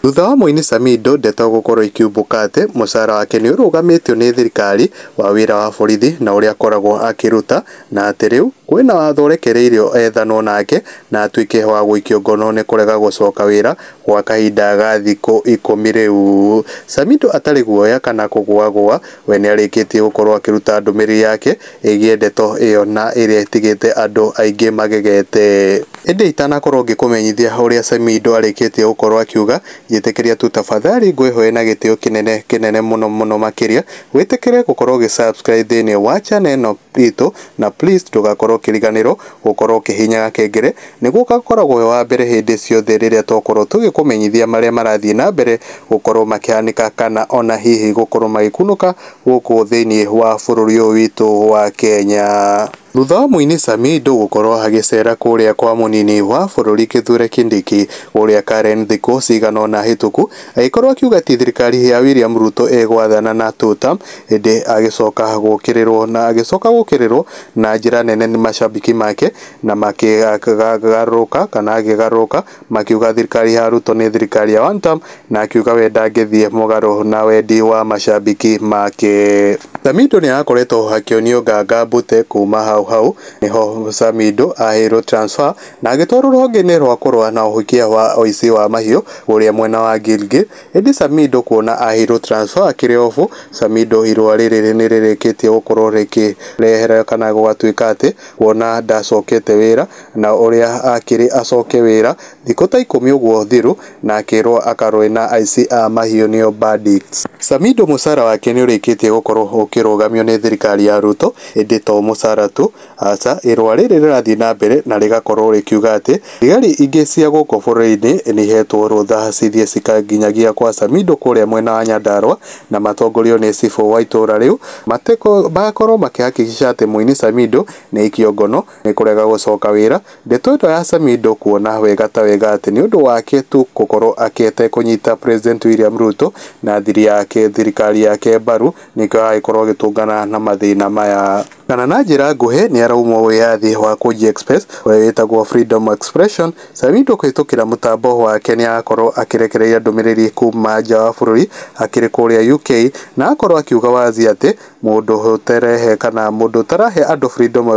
Thutha wa muini Samidoh ndeto gukorwo ikiumbũka ati mucara wake ni urugamitio ni thirikari wa wira wa borithi na uria akoragwo akiruta na ati riu kwina watho urekereirio ethanwo nake na atuike wa guikio ngono ni kurega gucoka wira gwa kahinda ga thikũ 10 riu. Samidoh atari guoya kana kugwagwa we ni arikitie gukorwo akiruta ndumiriri yake igie ndeto iyo na iria itigite andu aingi magegete. Ende itanakorwo ngikumenyithia uria Samidoh arikitie gukorwo akiuga yitekeria tu tafadhali ngwihoe na gitio kinene muno makiria witekere gukorwo gi-subscribe thini wa channel no itu na please tugakorwo kiriganiro gukorwo kihinyaga kengere niguo gakoragwo wa mbere hindi ciothe riria tokorwo tugikumenyithia maria marathie na mbere gukorwo makihanika kana ona hihi gukorwo magikunuka guku thini wa bururi witu wa Kenya. Thutha wa muini Samidoh gukorwo hagicera kuria kwa munini wa bururi Kithure Kindiki uria Karen thikũ cigana ona hituku agikorwo akiuga ti thirikari ya William Ruto egwathana na tutam ende agicoka gukirirwo na njira nene ni mashabiki make na makigaruka kana agigaruka makiuga thirikari ya Ruto ni thirikari ya one term na akiuga we ndangithie mugaru na wendi wa mashabiki make. Samidoh ni akoretwo hakionio nganga mbute kuma hau niho Samidoh ahirwo transfer na agitwarwo rwonge-ini rwa kurwa na uhukia wa oici wa mahiu uria mwena wa Gilgil. Indi Samidoh kuona ahirwo transfer akiri ofu Samidoh irwa riri ni ririkitie gukorwo rikirehera kana gwatuika ati kuona ndacokete wira na uria akiri acoke wira thikũ ta 10 uguo thiru na akirwo akarwe na aici a mahiu nio bandits. Samidoh mucara wake ni urikitie gukorwo ukirugamio ni thirikari ya Ruto indi to mucara tu asa irwa riri rirathie na mbere na rigakorwo rikiuga ati thigari ingi cia guku bururi-ini ni hetwo rutha cithie cikanginyagia kwa Samidoh kuria mwena wa Nyandarua na matongorio ni cibu wa itura riu mateko bakorwo makihakikisha ati muini Samidoh ni ikiongono ni kurega gucoka wira. Ndeto ino ya Samidoh kuona wega ati ni undu wake tu gukorwo akiete kunyita President William Ruto na thirikari yake baru nikyo ikorwo gitungana na mathina maya kana na njira nguhe ni araumwo wiyathi wa kuji express uria witagwo freedom expression. Samidoh kwitukira mutambo wake ni akorwo akirekereria ndumiriri kuma nja wa bururi akiri kuria UK na akorwo akiuga wazi ati mundu uterehe kana mundu tarahe andu freedom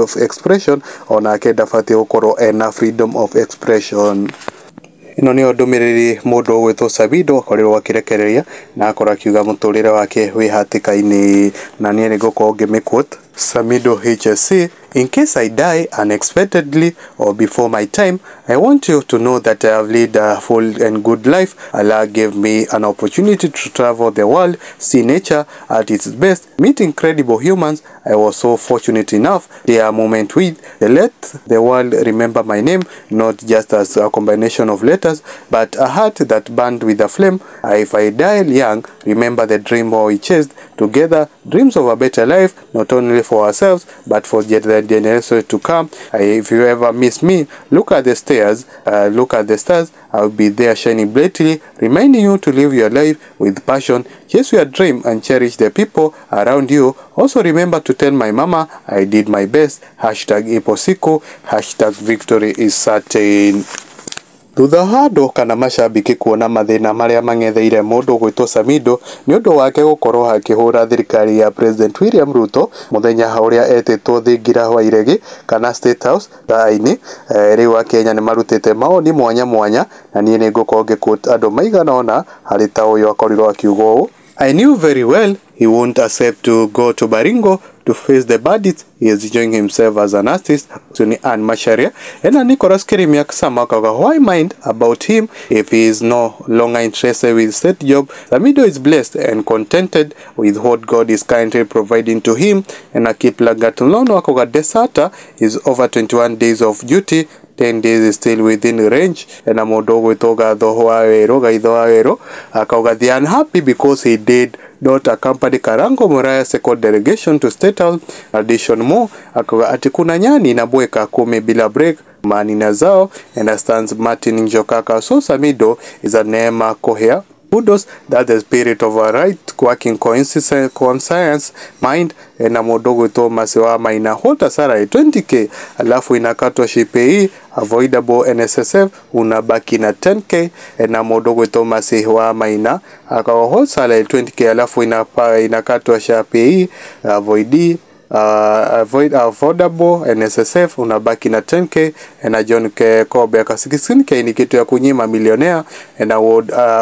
of expression ona akenda batie gukorwo ena freedom of expression. Ino ni ndumiriri mundu gwitwo Samidoh akorirwo akirekereria na akorwo akiuga muturire wake wi hatika-ini na nie ni gukorwo ngimiquote Samidoh HSC. In case I die unexpectedly or before my time, I want you to know that I have led a full and good life. Allah gave me an opportunity to travel the world, see nature at its best, meet incredible humans. I was so fortunate enough to share a moment with. Let the world remember my name, not just as a combination of letters, but a heart that burned with a flame. If I die young, remember the dream we chased together, dreams of a better life, not only for ourselves, but for the generations to come. If you ever miss me, look at the stars, look at the stars. I'll be there shining brightly, reminding you to live your life with passion, chase your dream and cherish the people around you. Also remember to tell my mama I did my best. #ipo siku, #victory is certain. Thutha wa andu kana mashabiki kuona mathina maria mangetheire mundu gwitwo Samidoh ni undu wake gukorwo hakihura thirikari ya President William Ruto muthenya uria etitwo thingira wa iregi kana State House thaa-ini riu wa Kenya ni marutite maoni mwanya na nie ni ngukorwo ngikuote andu maigana ona hari ta uyu akorirwo akiuga uu: I knew very well he won't accept to go to Baringo to face the bandits. He is enjoying himself as an artist to earn Masharia. And Nicholas Kirimiak Samakaga, why mind about him if he is no longer interested with state job? Samidoh is blessed and contented with what God is kindly providing to him. And Akip Lagatlono Akoga Desata is over 21 days of duty. 10 days is still within range. And Amodo Witoga Dohoaero, Gaidoaero, Akoga the unhappy because he did not accompany Karangu Muraya second delegation to State House. Addition more, akoga atikuna nyani na bweka kumi bila break manina zao, understands Martin Njokaka. So Samidoh is a name kohea. Kudos that the spirit of a right working conscience mind na mundu gwitwo Masi wa Maina hota salary 20k alafu inakatwa shipei avoidable NSSF unabaki na 10k na mundu gwitwo Masi wa Maina akawa hota salary 20k alafu inakatwa shipei affordable NSSF unabaki na 10k na John Kobe aka 16k ni kitu ya kunyima milionea na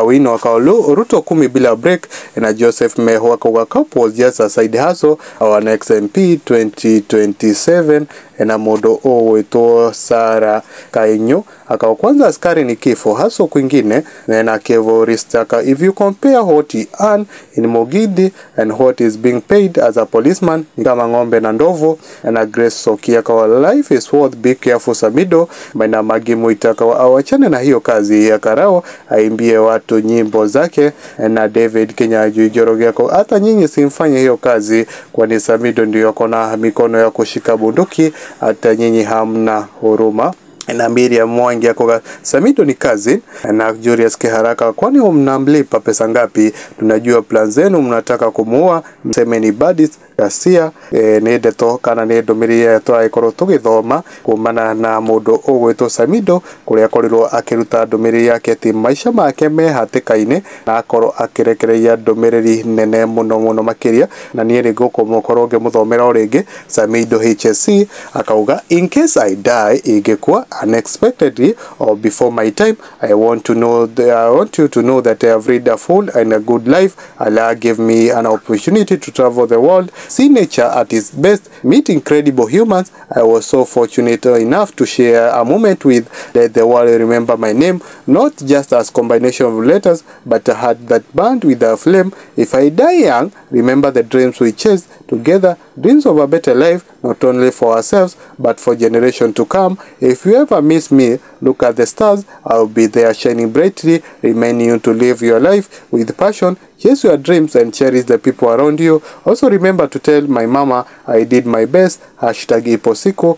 wino aka Ruto 10 bila break na Joseph Meho aka couple just a side hustle our next MP 2027 na modo weto Sara Kainyo aka kwanza askari ni kifo haso kwingine na Kevo Ristaka. If you compare what he earn in Mugithi and what is being paid as a policeman kama ng'ombe na ndovu na Grace Sokia kwa life is worth be careful Samidoh maana Magimu itaka awachane na hiyo kazi ya karao aimbie watu nyimbo zake na David Kenya Joroge kwa hata nyinyi simfanye hiyo kazi kwani Samidoh ndio kona mikono ya kushika bunduki hata nyinyi hamna huruma na Miriam Mwangi yako Samidoh ni kazi na Julius Kiharaka kwani mnamlipa pesa ngapi? Tunajua plan zenu mnataka kumuua msemeni badis Gasia nende to kana ne ndomirie to aikoro tugithoma kumana na mundu ugwitwo Samidoh kuria korirwo akiruta ndomiriri yake ti maisha make me hatikaine na akoro akirekereria ndomiriri nene muno makiria na nie ri gukomokoro ngemuthomera oringi Samidoh HSC akauga in case I die igekwa unexpectedly or before my time I want you to know that I have read a full and a good life. Allah gave me an opportunity to travel the world, see nature at its best, meet incredible humans. I was so fortunate enough to share a moment with let the world remember my name, not just as combination of letters, but a heart that burned with a flame. If I die young, remember the dreams we chased together, dreams of a better life, not only for ourselves, but for generation to come. If you ever miss me, look at the stars. I'll be there shining brightly, reminding you to live your life with passion, chase your dreams and cherish the people around you. Also remember to tell my mama I did my best. #iposiko,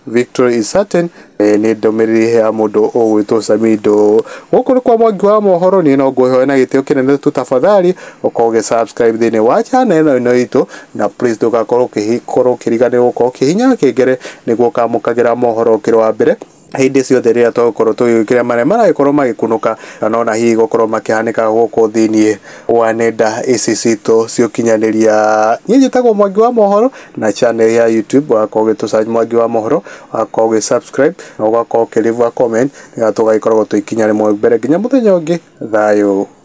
#victory is certain. Ni ndomiriri ya mundu ugwitwo Samidoh. Guku kwa Mwangi wa Mohoro ni no nguhe na gitio kinene tu tafadhali ukoge subscribe thini wa channel ino itu na please ndugakorwo kirigane gukorwo kihinya kengere niguo kamukagira mohoro kirwa mbere hindi ciothe rĩrĩa tũgũkorwo tũgĩkĩra marĩa maragĩkorwo magĩkunũka kana ona hihi gũkorwo makĩhanĩka gũkũ thĩinĩ wa nenda ici citũ ciũkinyanĩria. Niĩ njĩtagwo Mwangi wa Mohoro na channel ya YouTube wakorwo ũgĩtũsearch Mwangi wa Mohoro, wakorwo ũgĩ-subscribe na ũgakorwo ũkĩ-leave a comment nĩgetha tũgagĩkorwo tũgĩkinya rĩmwe mbere nginya mũthenya ũngĩ. Thayũ.